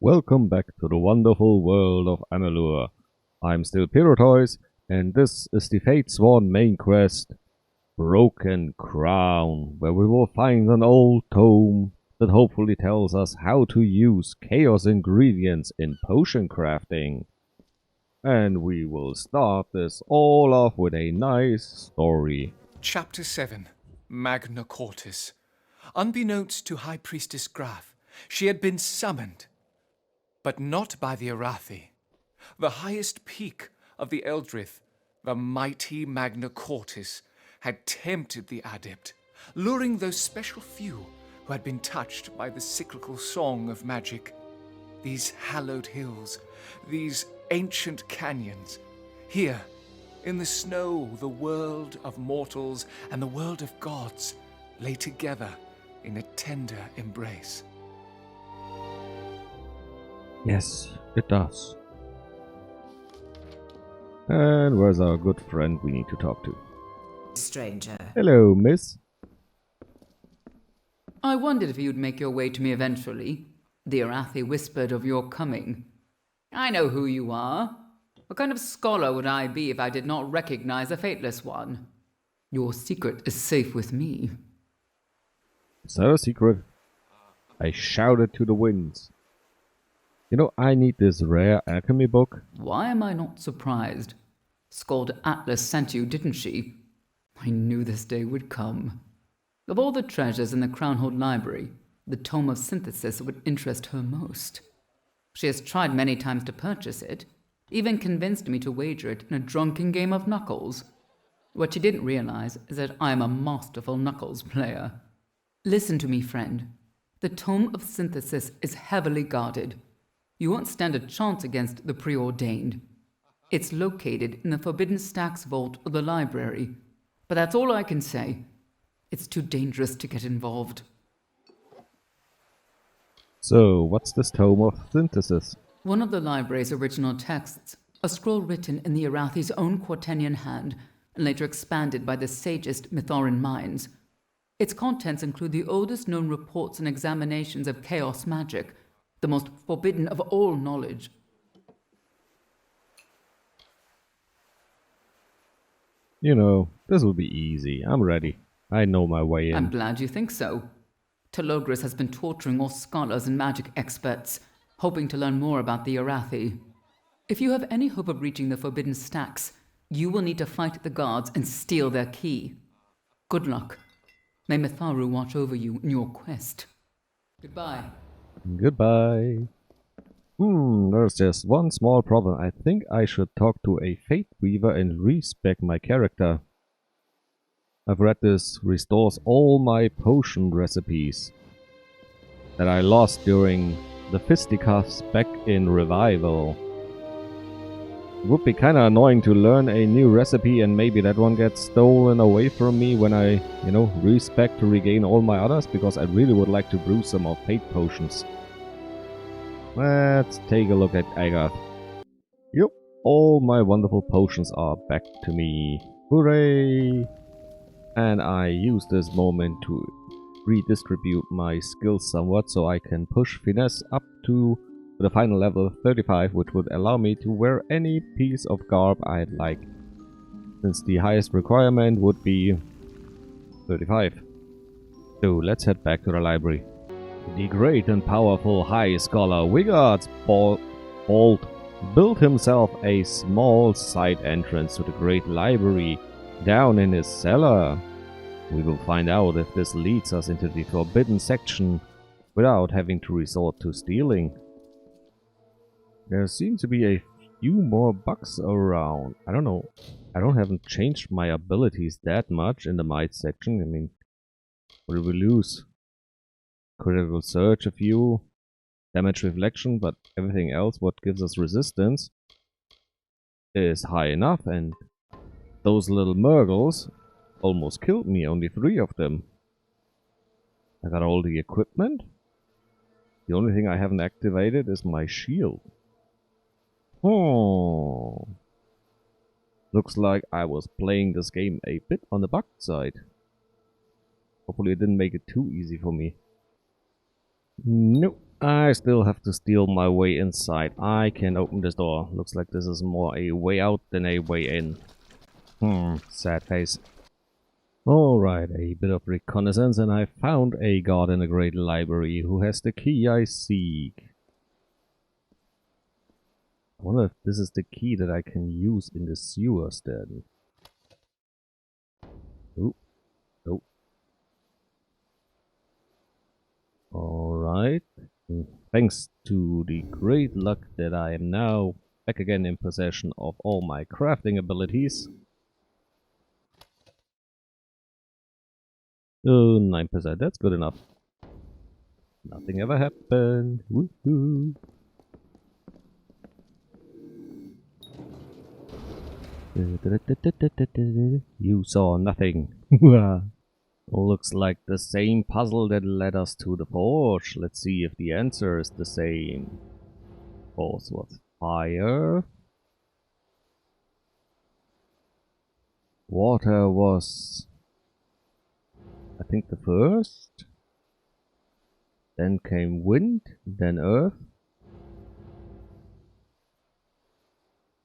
Welcome back to the wonderful world of Amalur. I'm still Piroteus, and this is the Fatesworn main quest, Broken Crown, where we will find an old tome that hopefully tells us how to use chaos ingredients in potion crafting. And we will start this all off with a nice story. Chapter 7, Magna Cortis. Unbeknownst to High Priestess Graf, she had been summoned, but not by the Arathi. The highest peak of the Eldrith, the mighty Magna Cortis, had tempted the adept, luring those special few who had been touched by the cyclical song of magic. These hallowed hills, these ancient canyons, here, in the snow, the world of mortals and the world of gods lay together in a tender embrace. Yes, it does. And where's our good friend we need to talk to? Stranger. Hello, miss. I wondered if you'd make your way to me eventually. The Arathi whispered of your coming. I know who you are. What kind of scholar would I be if I did not recognize a fateless one? Your secret is safe with me. Is that a secret? I shouted to the winds. You know, I need this rare alchemy book. Why am I not surprised? Skald Atlas sent you, didn't she? I knew this day would come. Of all the treasures in the Crownhold Library, the Tome of Synthesis would interest her most. She has tried many times to purchase it, even convinced me to wager it in a drunken game of knuckles. What she didn't realize is that I am a masterful knuckles player. Listen to me, friend. The Tome of Synthesis is heavily guarded. You won't stand a chance against the preordained. It's located in the Forbidden Stacks vault of the library, but that's all I can say. It's too dangerous to get involved. So, what's this Tome of Synthesis? One of the library's original texts, a scroll written in the Arathi's own Quaternion hand, and later expanded by the sagest Mitharan minds. Its contents include the oldest known reports and examinations of chaos magic, the most forbidden of all knowledge. You know, this will be easy. I'm ready. I know my way in. I'm glad you think so. Telogris has been torturing all scholars and magic experts, hoping to learn more about the Arathi. If you have any hope of reaching the Forbidden Stacks, you will need to fight the guards and steal their key. Good luck. May Mitharu watch over you in your quest. Goodbye. Goodbye. There's just one small problem. I think I should talk to a Fate Weaver and respec my character. I've read this restores all my potion recipes that I lost during the fisticuffs back in Revival. It would be kinda annoying to learn a new recipe and maybe that one gets stolen away from me when I, respec to regain all my others, because I really would like to brew some of fate potions. Let's take a look at Agath. Yep, all my wonderful potions are back to me. Hooray! And I use this moment to redistribute my skills somewhat so I can push finesse up to the final level 35, which would allow me to wear any piece of garb I'd like, since the highest requirement would be 35. So let's head back to the library. The great and powerful High Scholar Wigard's Bolt built himself a small side entrance to the great library down in his cellar. We will find out if this leads us into the forbidden section without having to resort to stealing. There seem to be a few more bugs around. I don't know. Haven't changed my abilities that much in the might section. I mean, what did we lose? Critical Surge a few, damage reflection, but everything else what gives us resistance is high enough, and those little Murgles almost killed me, only 3 of them. I got all the equipment. The only thing I haven't activated is my shield. Oh. Looks like I was playing this game a bit on the bugged side. Hopefully it didn't make it too easy for me. Nope. I still have to steal my way inside. I can open this door. Looks like this is more a way out than a way in. Sad face. Alright, a bit of reconnaissance, and I found a god in a great library who has the key I seek. I wonder if this is the key that I can use in the sewers then. Oh, oh. Alright. Thanks to the great luck that I am now back again in possession of all my crafting abilities. Oh, 9%, that's good enough. Nothing ever happened. Woohoo! You saw nothing. Looks like the same puzzle that led us to the forge. Let's see if the answer is the same. Force was fire. Water was, I think, the first. Then came wind, then earth.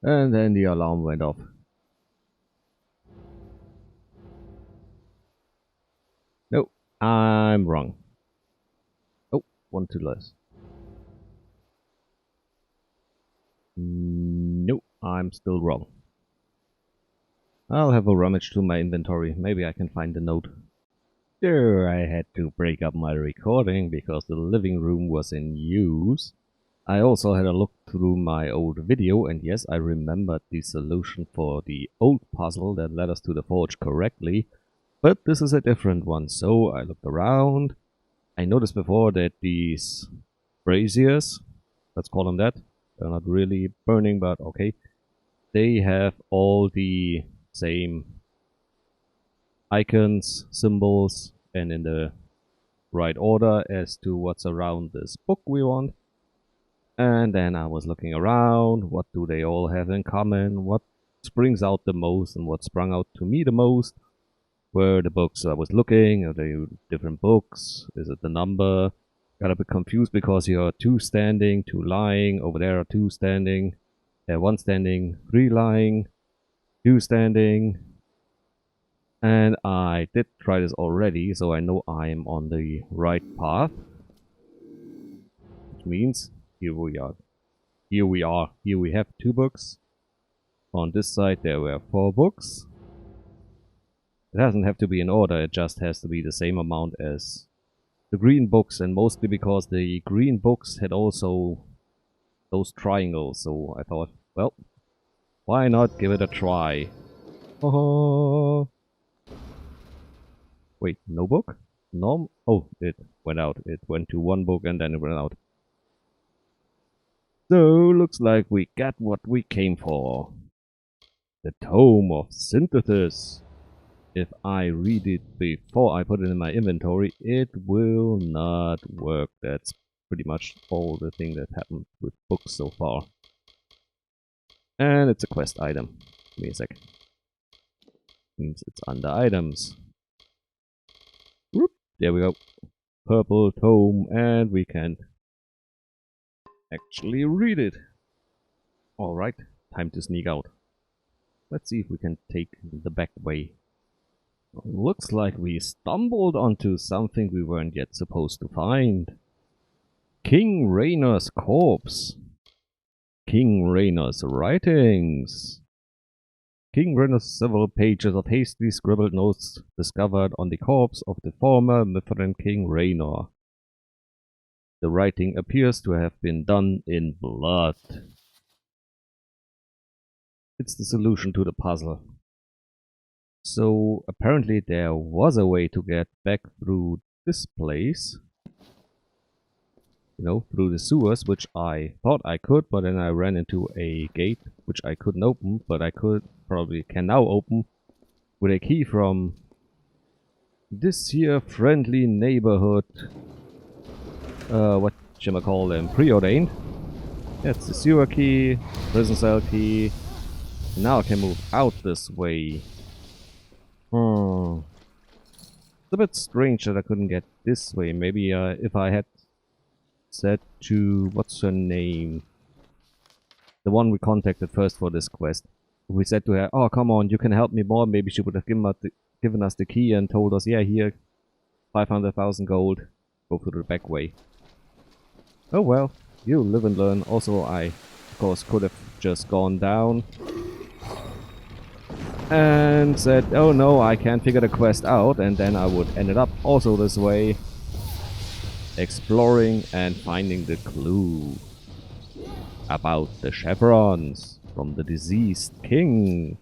And then the alarm went off. No, I'm wrong. Oh, one too less. No, I'm still wrong. I'll have a rummage through my inventory. Maybe I can find the note. There, I had to break up my recording because the living room was in use. I also had a look through my old video, and yes, I remembered the solution for the old puzzle that led us to the forge correctly. But this is a different one, so I looked around. I noticed before that these braziers, let's call them that, they're not really burning, but okay, they have all the same icons, symbols, and in the right order as to what's around this book we want. And then I was looking around, what do they all have in common, what springs out the most, and what sprung out to me the most were the books I was looking. Are they different books? Is it the number? Got a bit confused because here are 2 standing, 2 lying, over there are 2 standing, 1 standing, 3 lying, 2 standing. And I did try this already, so I know I'm on the right path. Which means, here we are. Here we have 2 books. On this side there were 4 books. It doesn't have to be in order, it just has to be the same amount as the green books, and mostly because the green books had also those triangles, so I thought, well, why not give it a try? Oh. Wait, no book? No? Oh, it went out. It went to 1 book and then it went out. So, looks like we got what we came for. The Tome of Synthesis. If I read it before I put it in my inventory, it will not work. That's pretty much all the thing that happened with books so far. And it's a quest item. Give me a sec. Means it's under items. Whoop, there we go. Purple tome, and we can actually read it. Alright, time to sneak out. Let's see if we can take the back way. Looks like we stumbled onto something we weren't yet supposed to find. King Raynor's corpse. King Raynor's writings. King Raynor's several pages of hastily scribbled notes discovered on the corpse of the former Mithran King Raynor. The writing appears to have been done in blood. It's the solution to the puzzle. So apparently there was a way to get back through this place. You know, through the sewers, which I thought I could, but then I ran into a gate which I couldn't open, but I can now open with a key from this here friendly neighborhood. Whatchamacallem, preordained. That's the sewer key, prison cell key. Now I can move out this way. It's a bit strange that I couldn't get this way. Maybe if I had said to, what's her name? The one we contacted first for this quest. We said to her, oh, come on, you can help me more. Maybe she would have given us the key and told us, yeah, here, 500,000 gold. Go through the back way. Oh well, you live and learn. Also, I, of course, could have just gone down and said, oh no, I can't figure the quest out, and then I would ended up also this way, exploring and finding the clue about the chevrons from the deceased king,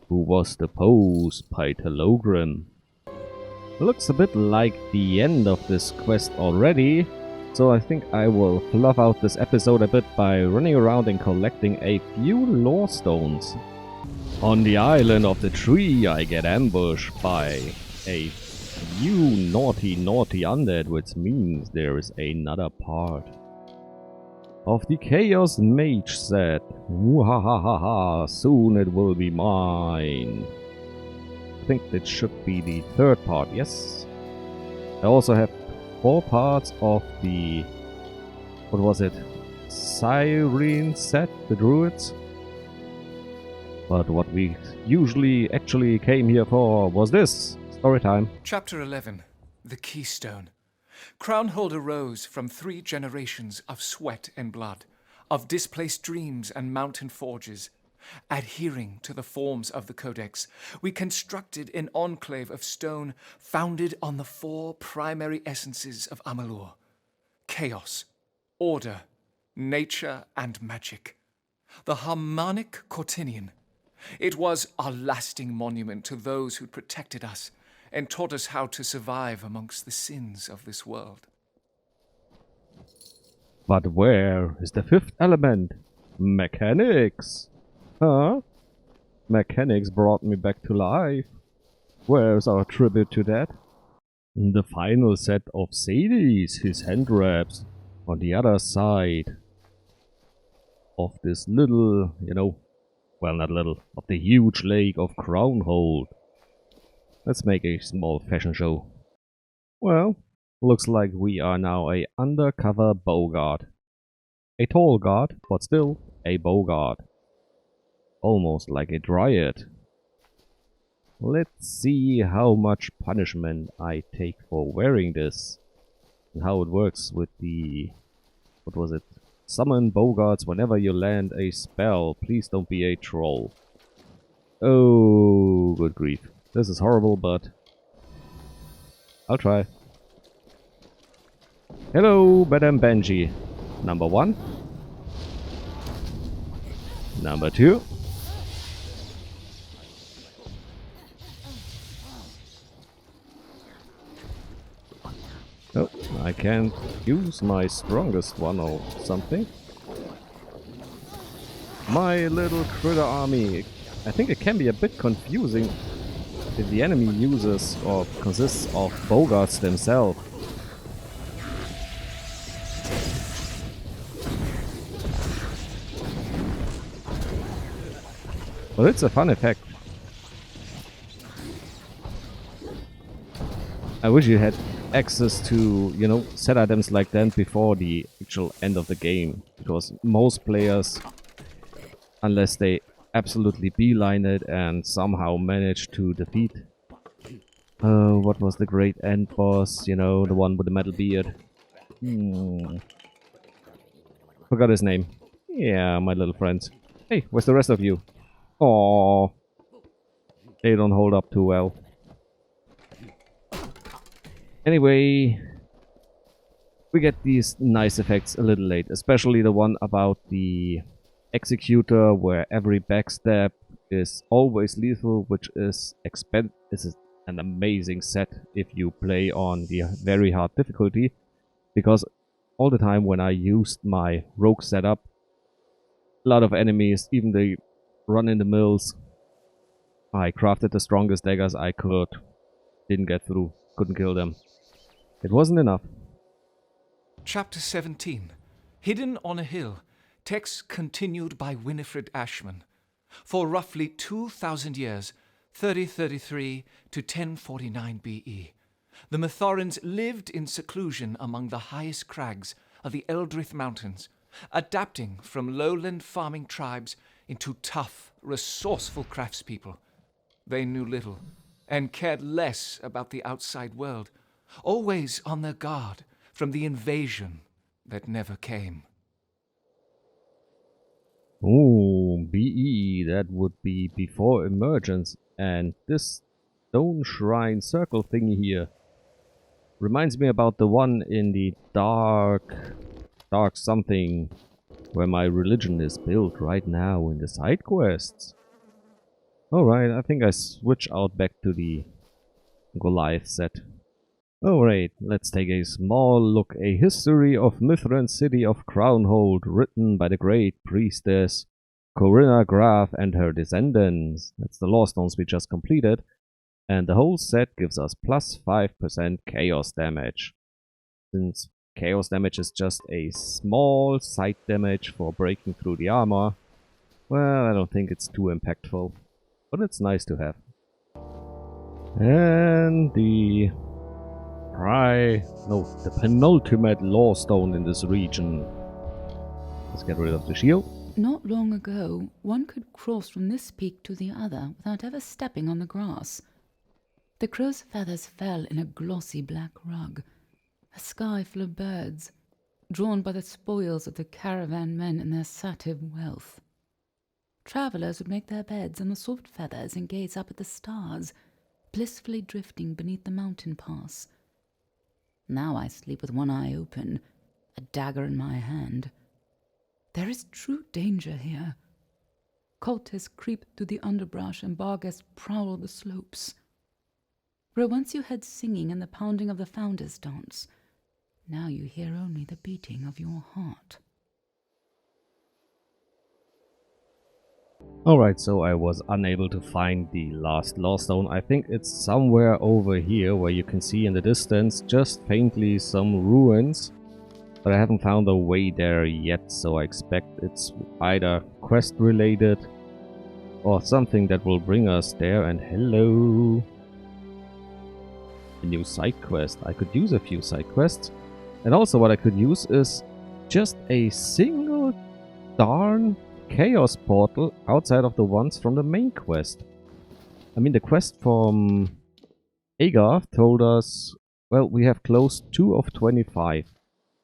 who was deposed by Telogren. Looks a bit like the end of this quest already, so I think I will fluff out this episode a bit by running around and collecting a few lore stones. On the island of the tree I get ambushed by a few naughty undead, which means there is another part of the Chaos Mage set. Wahahaha, soon it will be mine. I think that should be the third part, yes. I also have 4 parts of the, what was it, Siren set, the druids. But what we usually actually came here for was this, story time. Chapter 11, The Keystone. Crownhold arose from 3 generations of sweat and blood, of displaced dreams and mountain forges. Adhering to the forms of the Codex, we constructed an enclave of stone founded on the 4 primary essences of Amalur: chaos, order, nature, and magic. The harmonic Cortinian. It was our lasting monument to those who protected us and taught us how to survive amongst the sins of this world. But where is the 5th element? Mechanics! Huh? Mechanics brought me back to life. Where's our tribute to that? The final set of Sadie's, his hand wraps, on the other side of this little, well, not little, of the huge lake of Crownhold. Let's make a small fashion show. Well, looks like we are now a undercover bogart. A tall guard, but still a bogart. Almost like a dryad. Let's see how much punishment I take for wearing this. And how it works with the... what was it? Summon bogarts whenever you land a spell. Please don't be a troll. Oh, good grief. This is horrible, but I'll try. Hello, Madame Benji. Number 1. Number 2. Oh, I can't use my strongest one or something. My little critter army. I think it can be a bit confusing if the enemy uses or consists of bogarts themselves. But it's a fun effect. I wish you had access to, set items like that before the actual end of the game. Because most players, unless they absolutely beeline it and somehow manage to defeat... what was the great end boss? The one with the metal beard. Forgot his name. Yeah, my little friends. Hey, where's the rest of you? Aww. They don't hold up too well. Anyway, we get these nice effects a little late, especially the one about the Executor, where every backstab is always lethal, which is an amazing set if you play on the very hard difficulty, because all the time when I used my rogue setup, a lot of enemies, even the run-in-the-mills, I crafted the strongest daggers I could, didn't get through, couldn't kill them. It wasn't enough. Chapter 17. Hidden on a hill. Text continued by Winifred Ashman. For roughly 2,000 years, 3033 to 1049 BE, the Mithorans lived in seclusion among the highest crags of the Eldrith Mountains, adapting from lowland farming tribes into tough, resourceful craftspeople. They knew little and cared less about the outside world, always on their guard from the invasion that never came. Oh, BE, that would be before emergence. And this stone shrine circle thingy here reminds me about the one in the dark something, where my religion is built right now in the side quests. Alright, I think I switch out back to the Goliath set. Alright, let's take a small look. A history of Mithran's city of Crownhold, written by the great priestess Corinna Graf and her descendants. That's the lore stones we just completed. And the whole set gives us plus 5% chaos damage. Since chaos damage is just a small side damage for breaking through the armor, well, I don't think it's too impactful. But it's nice to have. And the penultimate lore stone in this region. Let's get rid of the shield. Not long ago, one could cross from this peak to the other without ever stepping on the grass. The crow's feathers fell in a glossy black rug, a sky full of birds, drawn by the spoils of the caravan men and their sative wealth. Travellers would make their beds on the soft feathers and gaze up at the stars, blissfully drifting beneath the mountain pass. Now I sleep with one eye open, a dagger in my hand. There is true danger here. Cultists creep through the underbrush and barghest prowl the slopes. Where once you heard singing and the pounding of the founder's dance, now you hear only the beating of your heart. Alright, so I was unable to find the last lore stone. I think it's somewhere over here where you can see in the distance just faintly some ruins. But I haven't found a way there yet, so I expect it's either quest related or something that will bring us there. And hello! A new side quest. I could use a few side quests. And also what I could use is just a single darn chaos portal outside of the ones from the main quest. I mean, the quest from Agarth told us, well, we have closed 2 of 25.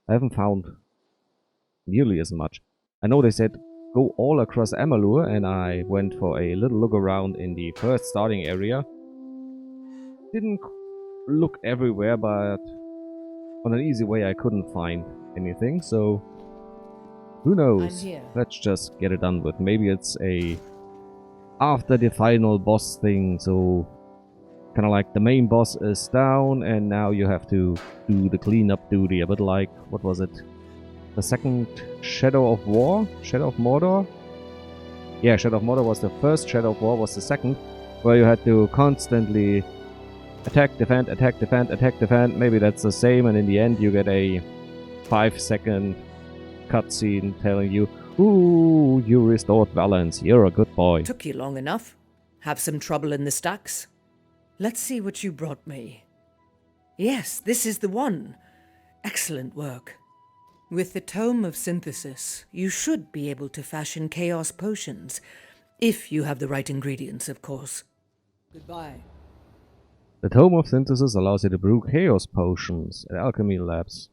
I haven't found nearly as much. I know they said go all across Amalur, and I went for a little look around in the first starting area. Didn't look everywhere, but on an easy way I couldn't find anything, so who knows? Let's just get it done with. Maybe it's a after the final boss thing, so kind of like the main boss is down and now you have to do the cleanup duty, a bit like, what was it? The second Shadow of War? Shadow of Mordor? Yeah, Shadow of Mordor was the first, Shadow of War was the second, where you had to constantly attack, defend, attack, defend, attack, defend. Maybe that's the same, and in the end you get a 5-second cutscene telling you, ooh, you restored balance, you're a good boy. Took you long enough. Have some trouble in the stacks? Let's see what you brought me. Yes, this is the one. Excellent work. With the Tome of Synthesis, you should be able to fashion chaos potions, if you have the right ingredients, of course. Goodbye. The Tome of Synthesis allows you to brew chaos potions at alchemy labs,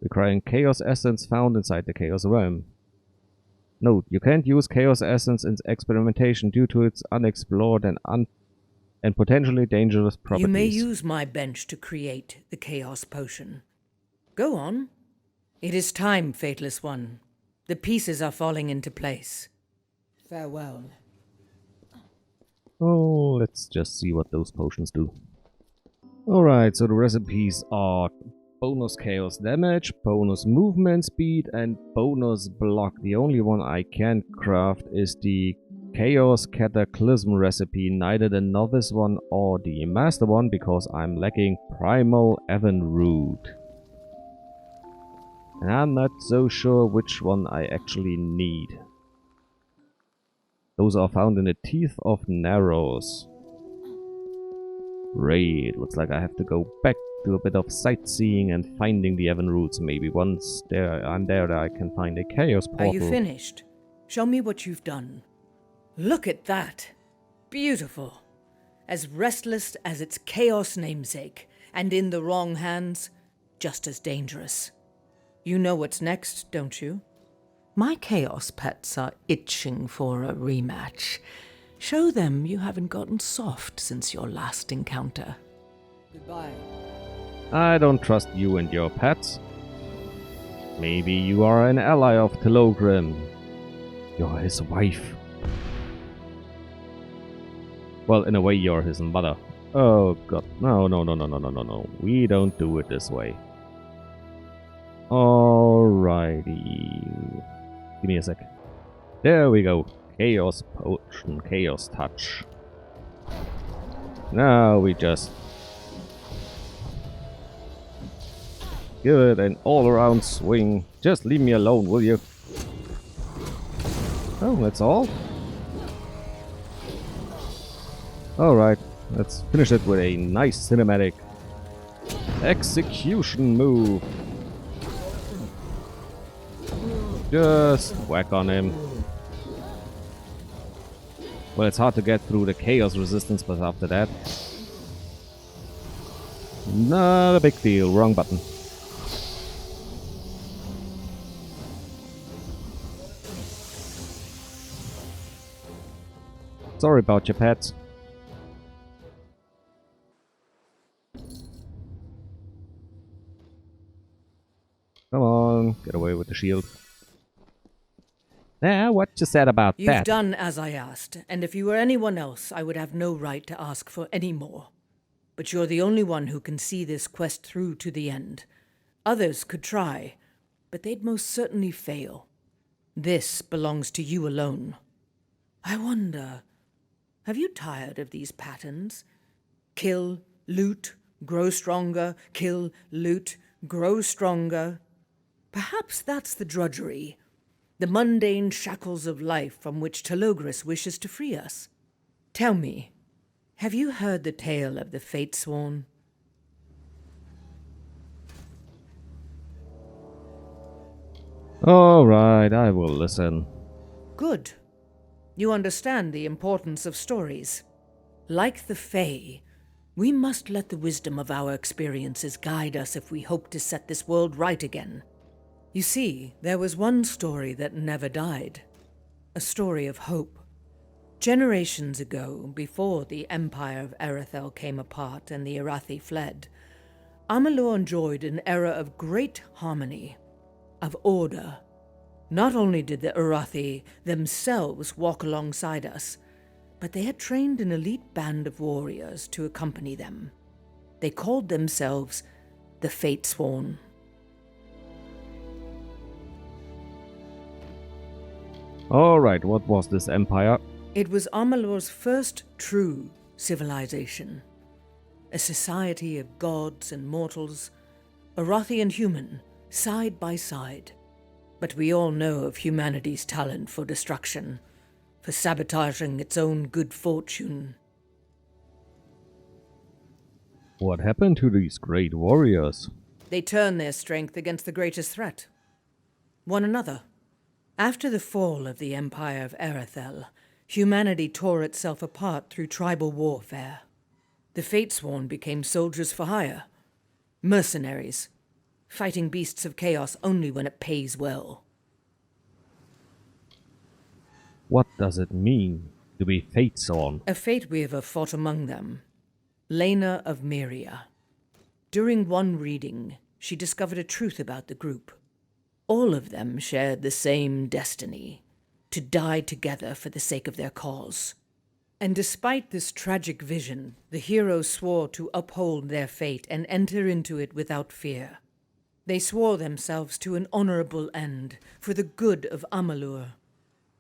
requiring chaos essence found inside the chaos realm. Note, you can't use chaos essence in experimentation due to its unexplored and potentially dangerous properties. You may use my bench to create the chaos potion. Go on. It is time, Fateless One. The pieces are falling into place. Farewell. Oh, let's just see what those potions do. Alright, so the recipes are bonus chaos damage, bonus movement speed, and bonus block. The only one I can craft is the Chaos Cataclysm recipe, neither the novice one or the master one, because I'm lacking Primal Evanroot. And I'm not so sure which one I actually need. Those are found in the Teeth of Narrows. Great, looks like I have to go back do a bit of sightseeing and finding the Evan roots. Maybe once I'm there, I can find a chaos portal. Are you finished? Show me what you've done. Look at that. Beautiful. As restless as its chaos namesake, and in the wrong hands, just as dangerous. You know what's next, don't you? My chaos pets are itching for a rematch. Show them you haven't gotten soft since your last encounter. Goodbye. I don't trust you and your pets. Maybe you are an ally of Telogrim. You're his wife. Well, in a way, you're his mother. Oh god. No. We don't do it this way. Alrighty. Give me a sec. There we go. Chaos Potion, Chaos Touch. Now we just give it an all-around swing. Just leave me alone, will you? Oh, that's all? Alright, let's finish it with a nice cinematic execution move. Just whack on him. Well, it's hard to get through the chaos resistance, but after that... not a big deal. Wrong button. Sorry about your pets. Come on, get away with the shield. Now, what you said about that? You've done as I asked, and if you were anyone else, I would have no right to ask for any more. But you're the only one who can see this quest through to the end. Others could try, but they'd most certainly fail. This belongs to you alone. I wonder, have you tired of these patterns? Kill, loot, grow stronger, kill, loot, grow stronger. Perhaps that's the drudgery, the mundane shackles of life from which Telogris wishes to free us. Tell me, have you heard the tale of the Fatesworn? Alright, I will listen. Good. You understand the importance of stories. Like the Fae, we must let the wisdom of our experiences guide us if we hope to set this world right again. You see, there was one story that never died. A story of hope. Generations ago, before the Empire of Erythel came apart and the Arathi fled, Amalur enjoyed an era of great harmony, of order. Not only did the Arathi themselves walk alongside us, but they had trained an elite band of warriors to accompany them. They called themselves the Fatesworn. Alright, what was this empire? It was Amalur's first true civilization. A society of gods and mortals, Arathi and human, side by side. But we all know of humanity's talent for destruction, for sabotaging its own good fortune. What happened to these great warriors? They turned their strength against the greatest threat. One another. After the fall of the Empire of Erythel, humanity tore itself apart through tribal warfare. The Fatesworn became soldiers for hire, mercenaries, fighting beasts of chaos only when it pays well. What does it mean to be Fatesworn? A fate weaver fought among them, Lena of Myria. During one reading, she discovered a truth about the group. All of them shared the same destiny, to die together for the sake of their cause. And despite this tragic vision, the heroes swore to uphold their fate and enter into it without fear. They swore themselves to an honorable end, for the good of Amalur.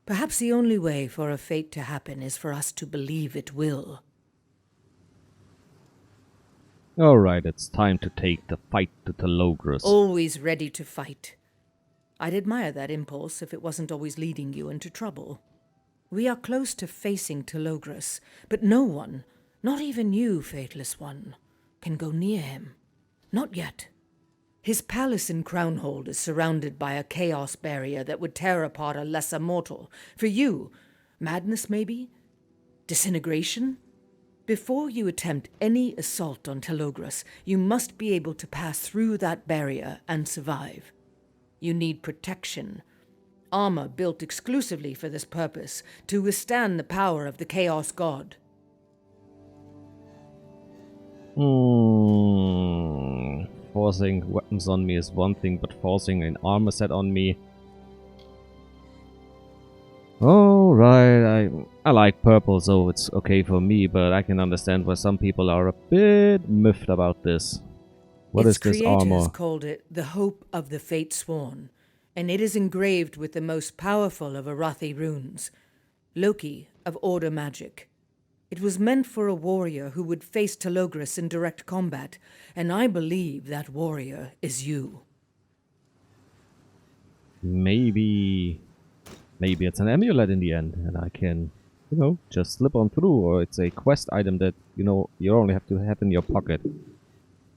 Perhaps the only way for a fate to happen is for us to believe it will. Alright, it's time to take the fight to Telogris. Always ready to fight. I'd admire that impulse if it wasn't always leading you into trouble. We are close to facing Telogris, but no one, not even you, Fateless One, can go near him. Not yet. His palace in Crownhold is surrounded by a chaos barrier that would tear apart a lesser mortal. For you, madness maybe? Disintegration? Before you attempt any assault on Telogris, you must be able to pass through that barrier and survive. You need protection. Armor built exclusively for this purpose, to withstand the power of the Chaos God. Forcing weapons on me is one thing, but forcing an armor set on me... Alright, I like purple, so it's okay for me, but I can understand why some people are a bit miffed about this. What is this armor? Its creators called it the Hope of the Fatesworn, and it is engraved with the most powerful of Arathi runes, Loki of Order Magic. It was meant for a warrior who would face Telogris in direct combat, and I believe that warrior is you. Maybe it's an amulet in the end, and I can, just slip on through, or it's a quest item that, you only have to have in your pocket.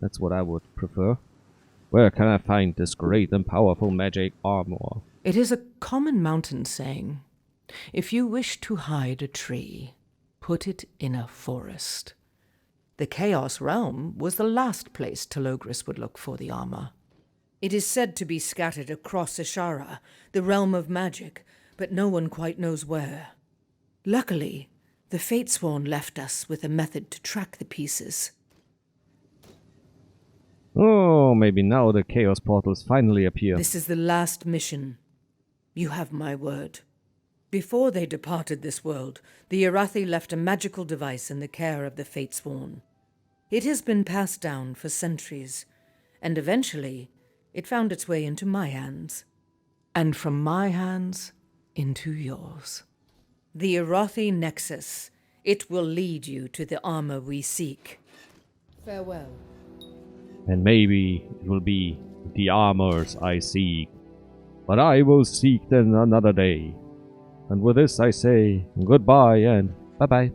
That's what I would prefer. Where can I find this great and powerful magic armor? It is a common mountain saying, if you wish to hide a tree, put it in a forest. The Chaos Realm was the last place Telogris would look for the armor. It is said to be scattered across Ishara, the realm of magic, but no one quite knows where. Luckily, the Fatesworn left us with a method to track the pieces. Oh, maybe now the Chaos Portals finally appear. This is the last mission. You have my word. Before they departed this world, the Arathi left a magical device in the care of the Fatesworn. It has been passed down for centuries, and eventually it found its way into my hands. And from my hands into yours. The Arathi Nexus. It will lead you to the armor we seek. Farewell. And maybe it will be the armors I seek. But I will seek them another day. And with this I say goodbye and bye-bye.